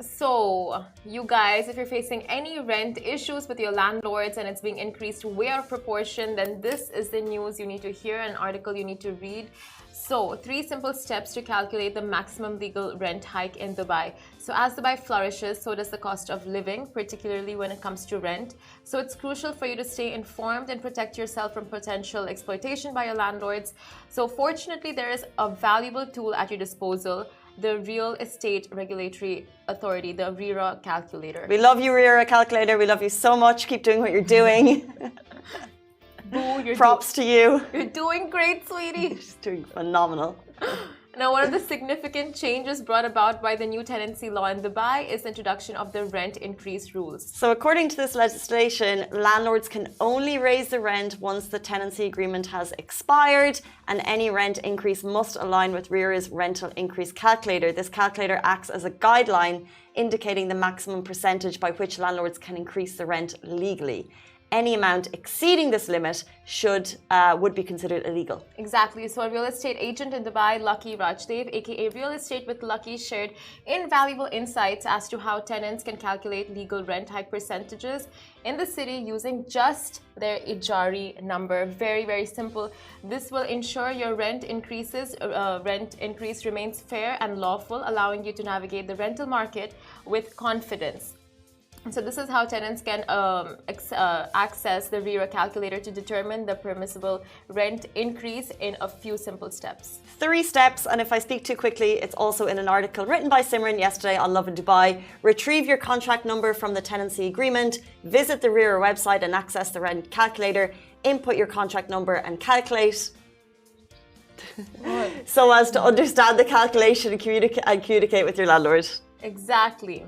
So, you guys, if you're facing any rent issues with your landlords and it's being increased way out of proportion, then this is the news you need to hear, an article you need to read. So, 3 simple steps to calculate the maximum legal rent hike in Dubai. So, as Dubai flourishes, so does the cost of living, particularly when it comes to rent. So, it's crucial for you to stay informed and protect yourself from potential exploitation by your landlords. So, fortunately, there is a valuable tool at your disposal, the Real Estate Regulatory Authority, the RERA calculator. We love you, RERA calculator. We love you so much. Keep doing what you're doing. Boo, Props to you. You're doing great, sweetie. She's doing phenomenal. Now, one of the significant changes brought about by the new tenancy law in Dubai is the introduction of the rent increase rules. So according to this legislation, landlords can only raise the rent once the tenancy agreement has expired, and any rent increase must align with RERA's rental increase calculator. This calculator acts as a guideline indicating the maximum percentage by which landlords can increase the rent legally. Any amount exceeding this limit would be considered illegal. Exactly. So a real estate agent in Dubai, Lucky Rajdev, aka Real Estate with Lucky, shared invaluable insights as to how tenants can calculate legal rent hike percentages in the city using just their Ijari number. Very, very simple. This will ensure your rent increase remains fair and lawful, allowing you to navigate the rental market with confidence. So this is how tenants can access the RERA calculator to determine the permissible rent increase in a few simple steps. 3 steps, and if I speak too quickly, it's also in an article written by Simran yesterday on Lovin Dubai. Retrieve your contract number from the tenancy agreement, visit the RERA website and access the rent calculator, input your contract number and calculate so as to understand the calculation and communicate with your landlord. Exactly.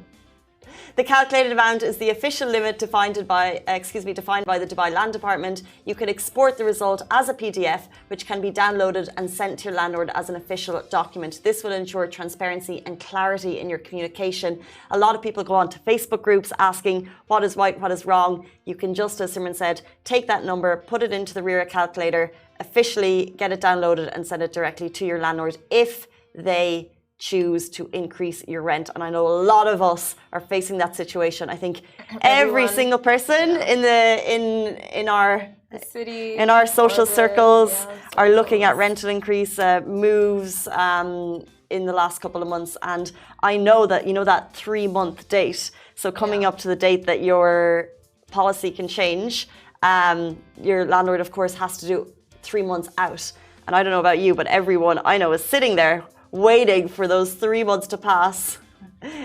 The calculated amount is the official limit defined by the Dubai Land Department. You can export the result as a PDF, which can be downloaded and sent to your landlord as an official document. This will ensure transparency and clarity in your communication. A lot of people go on to Facebook groups asking what is right, what is wrong. You can just, as Simran said, take that number, put it into the RERA calculator, officially get it downloaded and send it directly to your landlord if they choose to increase your rent. And I know a lot of us are facing that situation. I think every single person in our city, in our social circles are looking at rental increase moves in the last couple of months. And I know that, you know, that 3-month date. So coming up to the date that your policy can change, your landlord, of course, has to do 3 months out. And I don't know about you, but everyone I know is sitting there waiting for those 3 months to pass.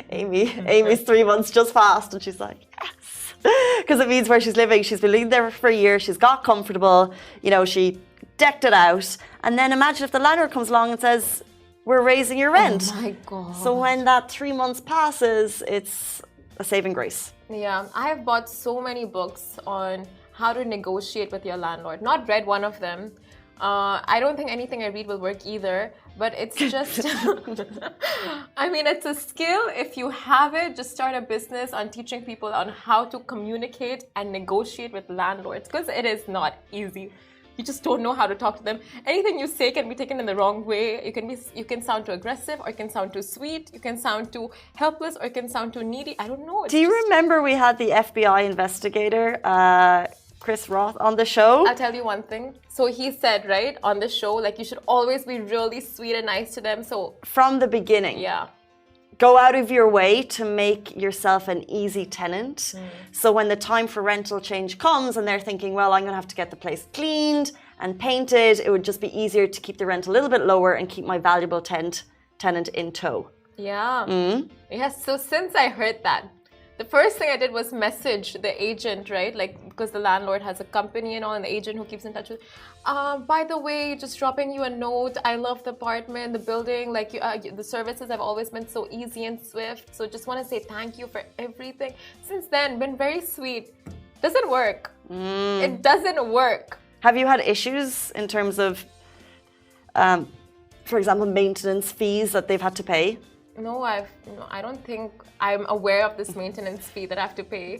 Amy's 3 months just passed and she's like, yes, because it means where she's living. She's been living there for a year. She's got comfortable, you know, she decked it out. And then imagine if the landlord comes along and says, we're raising your rent. Oh my God. So when that 3 months passes, it's a saving grace. Yeah, I have bought so many books on how to negotiate with your landlord. Not read one of them. I don't think anything I read will work either, but it's just, I mean, it's a skill. If you have it, just start a business on teaching people on how to communicate and negotiate with landlords, because it is not easy. You just don't know how to talk to them. Anything you say can be taken in the wrong way. You can sound too aggressive, or you can sound too sweet. You can sound too helpless, or you can sound too needy. I don't know. Do you remember we had the FBI investigator, Chris Roth, on the show? I'll tell you one thing. So he said, right, on the show, like, you should always be really sweet and nice to them. So from the beginning. Yeah. Go out of your way to make yourself an easy tenant. So when the time for rental change comes and they're thinking, well, I'm going to have to get the place cleaned and painted, it would just be easier to keep the rent a little bit lower and keep my valuable tenant in tow. Yeah. Yes. So since I heard that, the first thing I did was message the agent, right? Like, because the landlord has a company and all, and the agent who keeps in touch with, by the way, just dropping you a note. I love the apartment, the building, like the services have always been so easy and swift. So just want to say thank you for everything. Since then, been very sweet. Doesn't work. It doesn't work. Have you had issues in terms of, for example, maintenance fees that they've had to pay? No, I don't think I'm aware of this maintenance fee that I have to pay.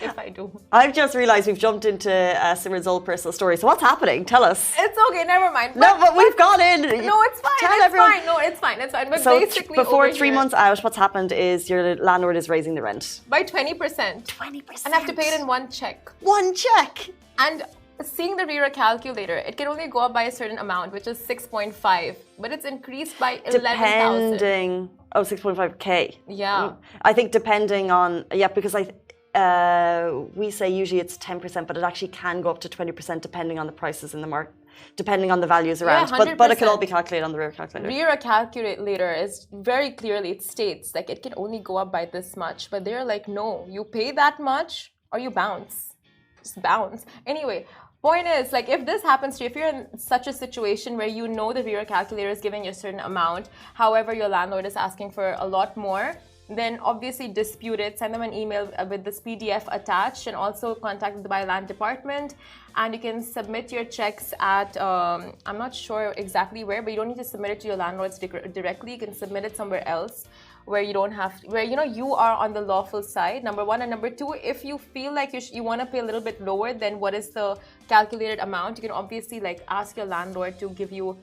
If I do. I've just realized we've jumped into Simran's old personal story. So what's happening? Tell us. It's okay, never mind. But we've gone in. No, it's fine. Tell It's everyone. fine. No, it's fine. It's fine. But So basically, before over 3 here, months out, what's happened is your landlord is raising the rent. by 20%. 20%. And I have to pay it in one check. One check. And seeing the RERA calculator, it can only go up by a certain amount, which is 6.5, but it's increased by 11,000. Depending. Oh, 6.5K. Yeah. I think depending on, because we say usually it's 10%, but it actually can go up to 20% depending on the prices in the market, depending on the values around. But it can all be calculated on the RERA calculator. RERA calculator is very clearly, it states like it can only go up by this much, but they're like, no, you pay that much or you bounce. Just bounce. Anyway, point is, like, if this happens to you, if you're in such a situation where you know the RERA calculator is giving you a certain amount, however, your landlord is asking for a lot more, then obviously dispute it, send them an email with this PDF attached, and also contact the Dubai Land Department. And you can submit your checks at, I'm not sure exactly where, but you don't need to submit it to your landlords directly. You can submit it somewhere else where you don't have, where you are on the lawful side, number one. And number two, if you feel like you want to pay a little bit lower than what is the calculated amount, you can obviously like ask your landlord to give you,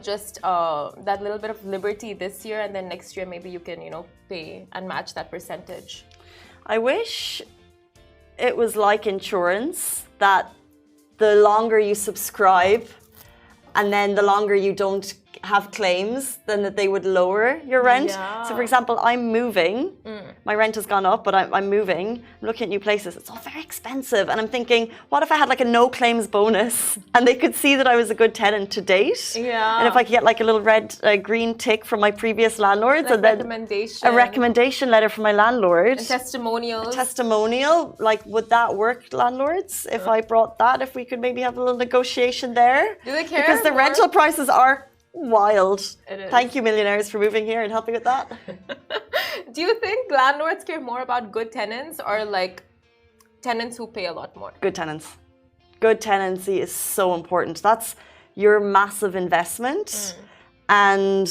just that little bit of liberty this year, and then next year maybe you can, pay and match that percentage. I wish it was like insurance, that the longer you subscribe and then the longer you don't have claims, then that they would lower your rent. Yeah. So for example, I'm moving, my rent has gone up, but I'm moving, I'm looking at new places, it's all very expensive, and I'm thinking, what if I had like a no claims bonus and they could see that I was a good tenant to date? Yeah. And if I could get like a little green tick from my previous landlords, like and then recommendation. a recommendation letter from my landlord. And testimonials. A testimonial, like, would that work, landlords? If I brought that, if we could maybe have a little negotiation there? Do they care? Because the rental prices are wild. It is. Thank you, millionaires, for moving here and helping with that. Do you think landlords care more about good tenants or like tenants who pay a lot more? Good tenants. Good tenancy is so important. That's your massive investment. And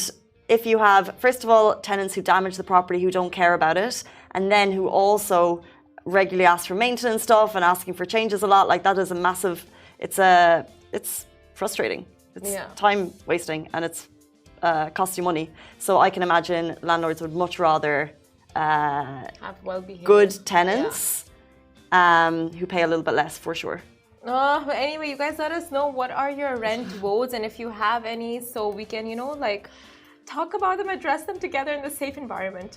if you have, first of all, tenants who damage the property, who don't care about it, and then who also regularly ask for maintenance stuff and asking for changes a lot, like that is a massive, it's frustrating. It's time wasting, and it's costs you money. So I can imagine landlords would much rather have well-behaved good tenants who pay a little bit less, for sure. But anyway, you guys let us know what are your rent woes, and if you have any, so we can, talk about them, address them together in the safe environment.